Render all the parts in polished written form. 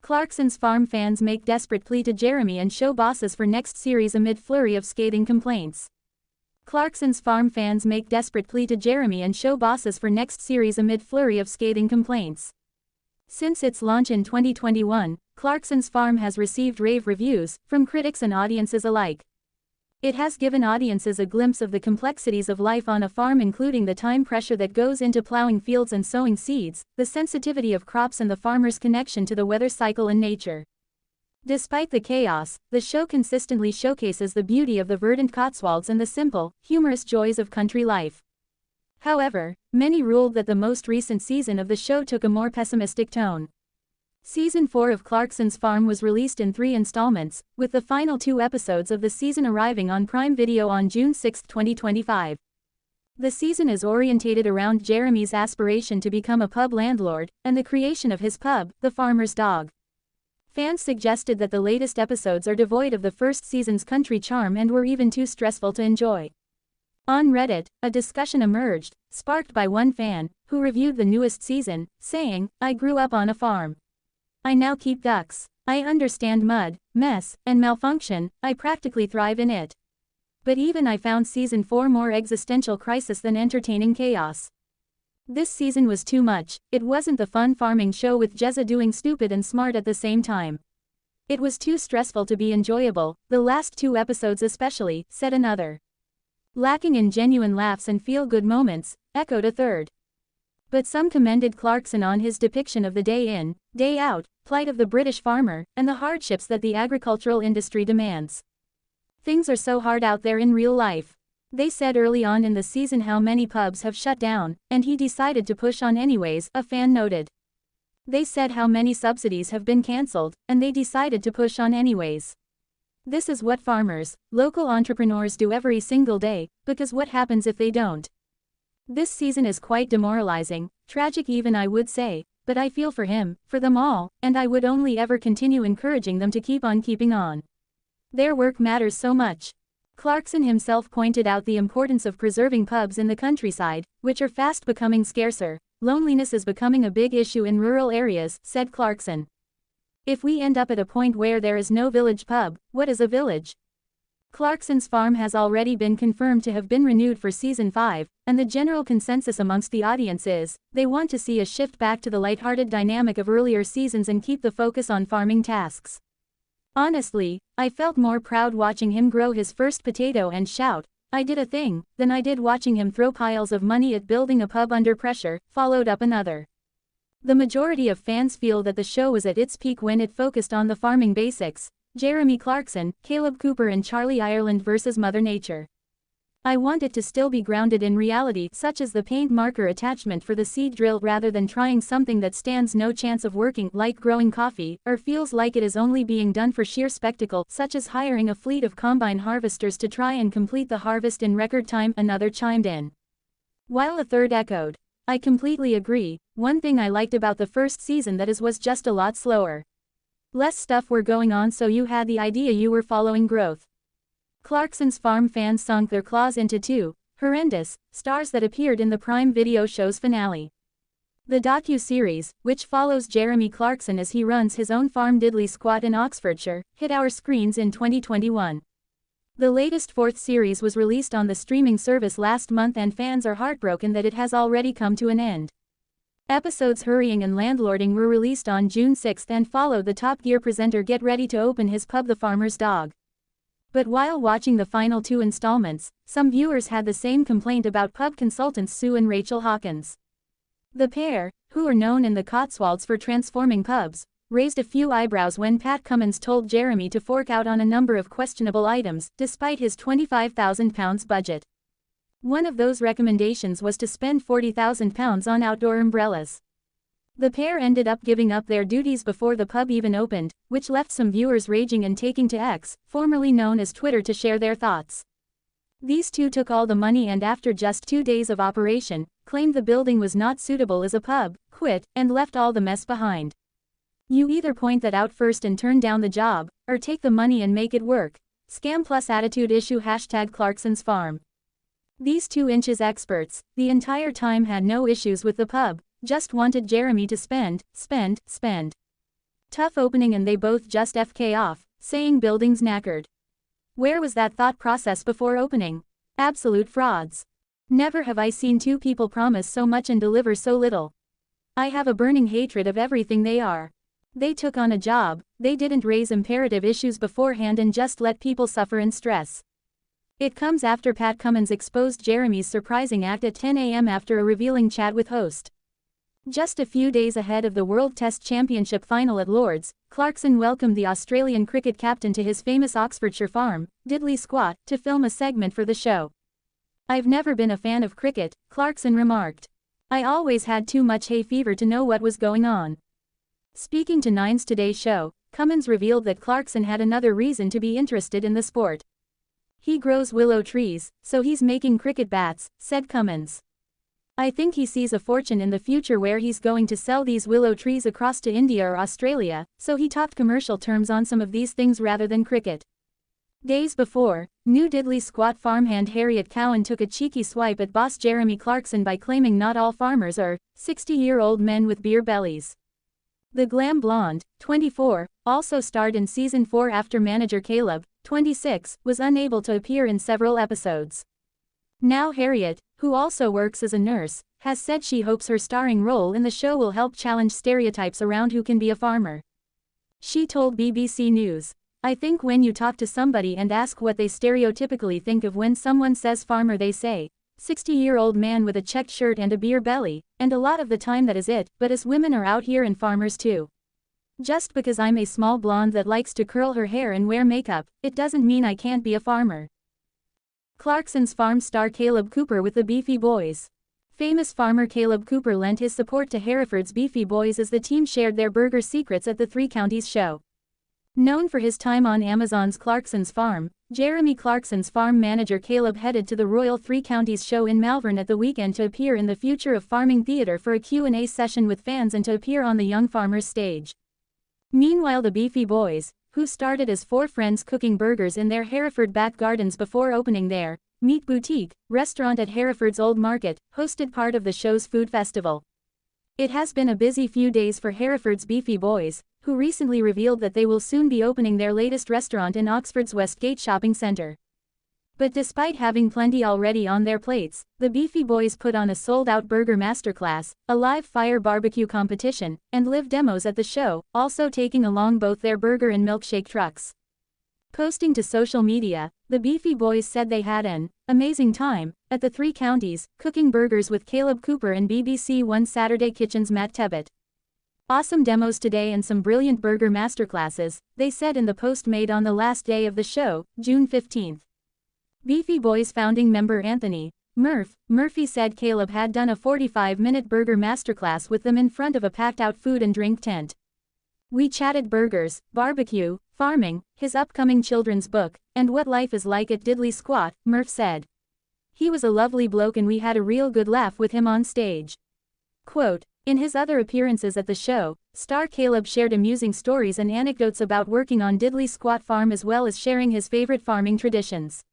Clarkson's farm fans make desperate plea to Jeremy and show bosses for next series amid flurry of scathing complaints. Clarkson's farm fans make desperate plea to Jeremy and show bosses for next series amid flurry of scathing complaints. Since its launch in 2021, Clarkson's farm has received rave reviews from critics and audiences alike. It has given audiences a glimpse of the complexities of life on a farm, including the time pressure that goes into plowing fields and sowing seeds, the sensitivity of crops, and the farmer's connection to the weather cycle and nature. Despite the chaos, the show consistently showcases the beauty of the verdant Cotswolds and the simple, humorous joys of country life. However, many ruled that the most recent season of the show took a more pessimistic tone. Season 4 of Clarkson's Farm was released in 3 installments, with the final 2 episodes of the season arriving on Prime Video on June 6, 2025. The season is orientated around Jeremy's aspiration to become a pub landlord, and the creation of his pub, The Farmer's Dog. Fans suggested that the latest episodes are devoid of the first season's country charm and were even too stressful to enjoy. On Reddit, a discussion emerged, sparked by one fan, who reviewed the newest season, saying, "I grew up on a farm. I now keep ducks. I understand mud, mess, and malfunction. I practically thrive in it. But even I found season 4 more existential crisis than entertaining chaos. This season was too much. It wasn't the fun farming show with Jezza doing stupid and smart at the same time. It was too stressful to be enjoyable, the last 2 episodes especially," said another. "Lacking in genuine laughs and feel-good moments," echoed a third. But some commended Clarkson on his depiction of the day in, day out plight of the British farmer, and the hardships that the agricultural industry demands. "Things are so hard out there in real life. They said early on in the season how many pubs have shut down, and he decided to push on anyways," a fan noted. "They said how many subsidies have been cancelled, and they decided to push on anyways. This is what farmers, local entrepreneurs do every single day, because what happens if they don't? This season is quite demoralizing, tragic even I would say, but I feel for him, for them all, and I would only ever continue encouraging them to keep on keeping on. Their work matters so much." Clarkson himself pointed out the importance of preserving pubs in the countryside, which are fast becoming scarcer. "Loneliness is becoming a big issue in rural areas," said Clarkson. "If we end up at a point where there is no village pub, what is a village?" Clarkson's Farm has already been confirmed to have been renewed for Season 5, and the general consensus amongst the audience is, they want to see a shift back to the lighthearted dynamic of earlier seasons and keep the focus on farming tasks. "Honestly, I felt more proud watching him grow his first potato and shout, 'I did a thing,' than I did watching him throw piles of money at building a pub under pressure," followed up another. The majority of fans feel that the show was at its peak when it focused on the farming basics. Jeremy Clarkson, Caleb Cooper, and Charlie Ireland vs. Mother Nature. "I want it to still be grounded in reality, such as the paint marker attachment for the seed drill, rather than trying something that stands no chance of working, like growing coffee, or feels like it is only being done for sheer spectacle, such as hiring a fleet of combine harvesters to try and complete the harvest in record time," another chimed in. While a third echoed, "I completely agree. One thing I liked about the first season that was just a lot slower. Less stuff were going on, so you had the idea you were following growth." Clarkson's Farm fans sunk their claws into 2 horrendous stars that appeared in the Prime Video show's finale. The docu-series, which follows Jeremy Clarkson as he runs his own farm diddly squat in Oxfordshire, hit our screens in 2021. The latest 4th series was released on the streaming service last month, and fans are heartbroken that it has already come to an end. Episodes Hurrying and Landlording were released on June 6 and followed the Top Gear presenter get ready to open his pub, The Farmer's Dog. But while watching the final 2 installments, some viewers had the same complaint about pub consultants Sue and Rachel Hawkins. The pair, who are known in the Cotswolds for transforming pubs, raised a few eyebrows when Pat Cummins told Jeremy to fork out on a number of questionable items, despite his £25,000 budget. One of those recommendations was to spend £40,000 on outdoor umbrellas. The pair ended up giving up their duties before the pub even opened, which left some viewers raging and taking to X, formerly known as Twitter, to share their thoughts. These two took all the money and after just 2 days of operation, claimed the building was not suitable as a pub, quit, and left all the mess behind. "You either point that out first and turn down the job, or take the money and make it work." Scam plus attitude issue #Clarkson's Farm. These 2-inches experts, the entire time had no issues with the pub, just wanted Jeremy to spend. Tough opening and they both just FK off, saying building's knackered. Where was that thought process before opening? Absolute frauds. Never have I seen two people promise so much and deliver so little. I have a burning hatred of everything they are. They took on a job, they didn't raise imperative issues beforehand and just let people suffer and stress. It comes after Pat Cummins exposed Jeremy's surprising act at 10 a.m. after a revealing chat with host. Just a few days ahead of the World Test Championship final at Lord's, Clarkson welcomed the Australian cricket captain to his famous Oxfordshire farm, Diddley Squat, to film a segment for the show. "I've never been a fan of cricket," Clarkson remarked. "I always had too much hay fever to know what was going on." Speaking to Nine's Today Show, Cummins revealed that Clarkson had another reason to be interested in the sport. "He grows willow trees, so he's making cricket bats," said Cummins. "I think he sees a fortune in the future where he's going to sell these willow trees across to India or Australia, so he talked commercial terms on some of these things rather than cricket." Days before, new Diddley Squat farmhand Harriet Cowan took a cheeky swipe at boss Jeremy Clarkson by claiming not all farmers are 60-year-old men with beer bellies. The glam blonde, 24, also starred in season 4 after manager Caleb, 26, was unable to appear in several episodes. Now Harriet, who also works as a nurse, has said she hopes her starring role in the show will help challenge stereotypes around who can be a farmer. She told BBC News, "I think when you talk to somebody and ask what they stereotypically think of when someone says farmer, they say, 60-year-old man with a checked shirt and a beer belly, and a lot of the time that is it, but us women are out here and farmers too. Just because I'm a small blonde that likes to curl her hair and wear makeup, it doesn't mean I can't be a farmer." Clarkson's farm star Caleb Cooper with the Beefy Boys. Famous farmer Caleb Cooper lent his support to Hereford's Beefy Boys as the team shared their burger secrets at the Three Counties show. Known for his time on Amazon's Clarkson's Farm, Jeremy Clarkson's farm manager Caleb headed to the Royal Three Counties show in Malvern at the weekend to appear in the Future of Farming Theatre for a Q&A session with fans and to appear on the Young Farmers stage. Meanwhile, the Beefy Boys, who started as 4 friends cooking burgers in their Hereford back gardens before opening their Meat Boutique restaurant at Hereford's Old Market, hosted part of the show's food festival. It has been a busy few days for Hereford's Beefy Boys, who recently revealed that they will soon be opening their latest restaurant in Oxford's Westgate Shopping Centre. But despite having plenty already on their plates, the Beefy Boys put on a sold-out burger masterclass, a live fire barbecue competition, and live demos at the show, also taking along both their burger and milkshake trucks. Posting to social media, the Beefy Boys said they had an amazing time at the Three Counties, cooking burgers with Caleb Cooper and BBC One Saturday Kitchen's Matt Tebbett. "Awesome demos today and some brilliant burger masterclasses," they said in the post made on the last day of the show, June 15. Beefy Boys founding member Anthony Murphy said Caleb had done a 45-minute burger masterclass with them in front of a packed-out food and drink tent. "We chatted burgers, barbecue, farming, his upcoming children's book, and what life is like at Diddley Squat," Murph said. "He was a lovely bloke and we had a real good laugh with him on stage." Quote, "In his other appearances at the show, star Caleb shared amusing stories and anecdotes about working on Diddley Squat Farm as well as sharing his favorite farming traditions."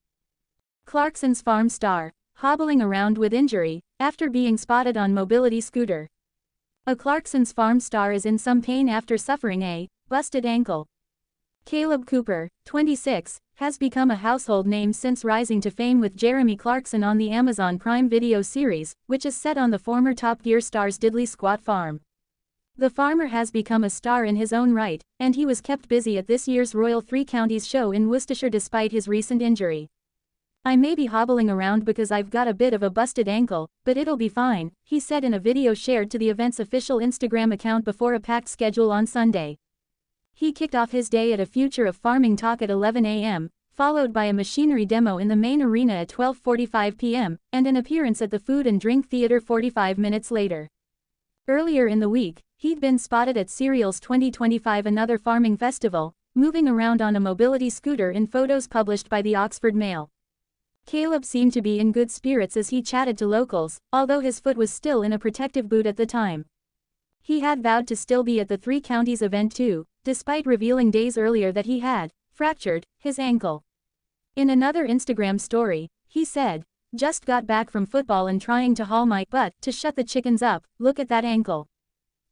Clarkson's farm star, hobbling around with injury, after being spotted on mobility scooter. A Clarkson's farm star is in some pain after suffering a busted ankle. Caleb Cooper, 26, has become a household name since rising to fame with Jeremy Clarkson on the Amazon Prime Video series, which is set on the former Top Gear star's Diddley Squat Farm. The farmer has become a star in his own right, and he was kept busy at this year's Royal Three Counties show in Worcestershire despite his recent injury. "I may be hobbling around because I've got a bit of a busted ankle, but it'll be fine," he said in a video shared to the event's official Instagram account before a packed schedule on Sunday. He kicked off his day at a Future of Farming talk at 11 a.m., followed by a machinery demo in the main arena at 12:45 p.m., and an appearance at the Food and Drink Theatre 45 minutes later. Earlier in the week, he'd been spotted at Cereal's 2025 Another Farming Festival, moving around on a mobility scooter in photos published by the Oxford Mail. Caleb seemed to be in good spirits as he chatted to locals, although his foot was still in a protective boot at the time. He had vowed to still be at the Three Counties event too, despite revealing days earlier that he had fractured his ankle. In another Instagram story, he said, "Just got back from football and trying to haul my butt to shut the chickens up, look at that ankle."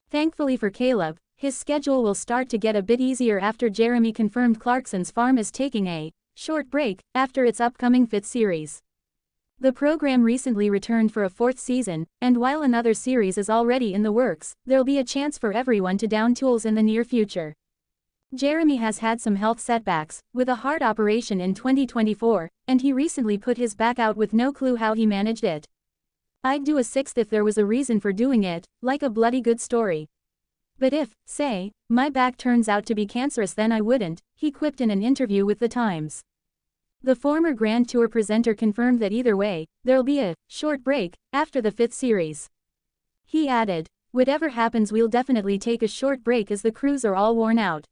Thankfully for Caleb, His schedule will start to get a bit easier after Jeremy confirmed Clarkson's farm is taking a short break after its upcoming 5th series. The program recently returned for a 4th season, and while another series is already in the works, there'll be a chance for everyone to down tools in the near future. Jeremy has had some health setbacks, with a heart operation in 2024, and he recently put his back out with no clue how he managed it. "I'd do a 6th if there was a reason for doing it, like a bloody good story. But if, say, my back turns out to be cancerous, then I wouldn't," he quipped in an interview with The Times. The former Grand Tour presenter confirmed that either way, there'll be a short break after the 5th series. He added, "Whatever happens, we'll definitely take a short break as the crews are all worn out.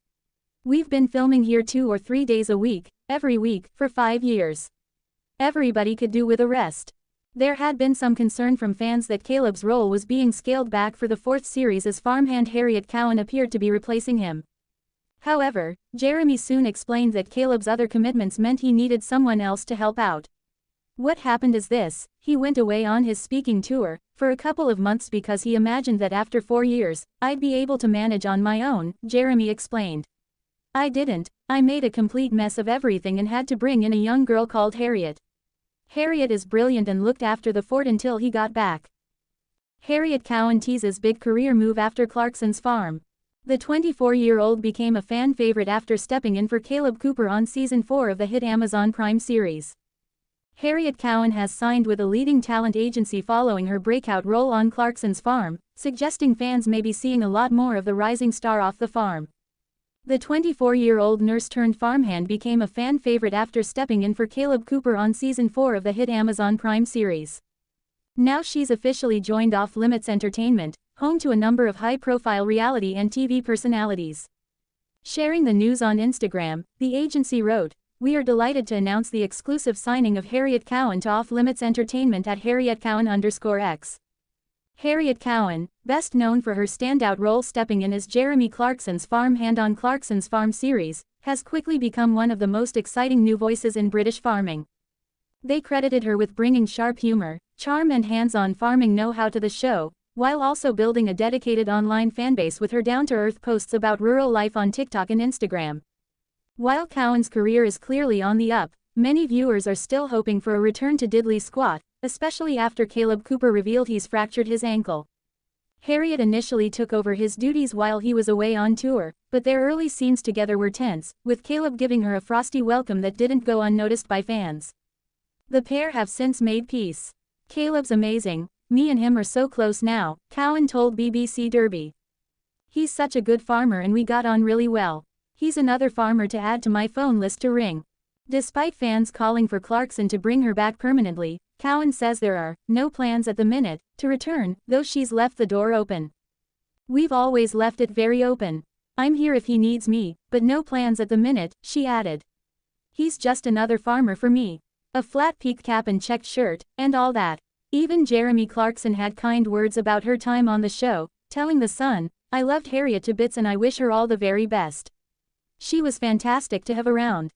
We've been filming here 2 or 3 days a week, every week, for 5 years. Everybody could do with a rest." There had been some concern from fans that Caleb's role was being scaled back for the 4th series as farmhand Harriet Cowan appeared to be replacing him. However, Jeremy soon explained that Caleb's other commitments meant he needed someone else to help out. "What happened is this: he went away on his speaking tour for a couple of months because he imagined that after 4 years, I'd be able to manage on my own," Jeremy explained. "I didn't. I made a complete mess of everything and had to bring in a young girl called Harriet. Harriet is brilliant and looked after the fort until he got back." Harriet Cowan teases big career move after Clarkson's farm. The 24-year-old became a fan favorite after stepping in for Caleb Cooper on Season 4 of the hit Amazon Prime series. Harriet Cowan has signed with a leading talent agency following her breakout role on Clarkson's farm, suggesting fans may be seeing a lot more of the rising star off the farm. The 24-year-old nurse-turned-farmhand became a fan favorite after stepping in for Caleb Cooper on Season 4 of the hit Amazon Prime series. Now she's officially joined Off Limits Entertainment, home to a number of high-profile reality and TV personalities. Sharing the news on Instagram, the agency wrote, "We are delighted to announce the exclusive signing of Harriet Cowan to Off Limits Entertainment at HarrietCowan_X. Harriet Cowan, best known for her standout role stepping in as Jeremy Clarkson's farmhand on Clarkson's Farm series, has quickly become one of the most exciting new voices in British farming. They credited her with bringing sharp humor, charm and hands-on farming know-how to the show, while also building a dedicated online fanbase with her down-to-earth posts about rural life on TikTok and Instagram. While Cowan's career is clearly on the up, many viewers are still hoping for a return to diddly squat, especially after Caleb Cooper revealed he's fractured his ankle. Harriet initially took over his duties while he was away on tour, but their early scenes together were tense, with Caleb giving her a frosty welcome that didn't go unnoticed by fans. The pair have since made peace. "Caleb's amazing, me and him are so close now," Cowan told BBC Derby. "He's such a good farmer and we got on really well. He's another farmer to add to my phone list to ring." Despite fans calling for Clarkson to bring her back permanently, Cowan says there are no plans at the minute to return, though she's left the door open. "We've always left it very open. I'm here if he needs me, but no plans at the minute," she added. "He's just another farmer for me. A flat peaked cap and checked shirt, and all that." Even Jeremy Clarkson had kind words about her time on the show, telling The Sun, "I loved Harriet to bits and I wish her all the very best. She was fantastic to have around.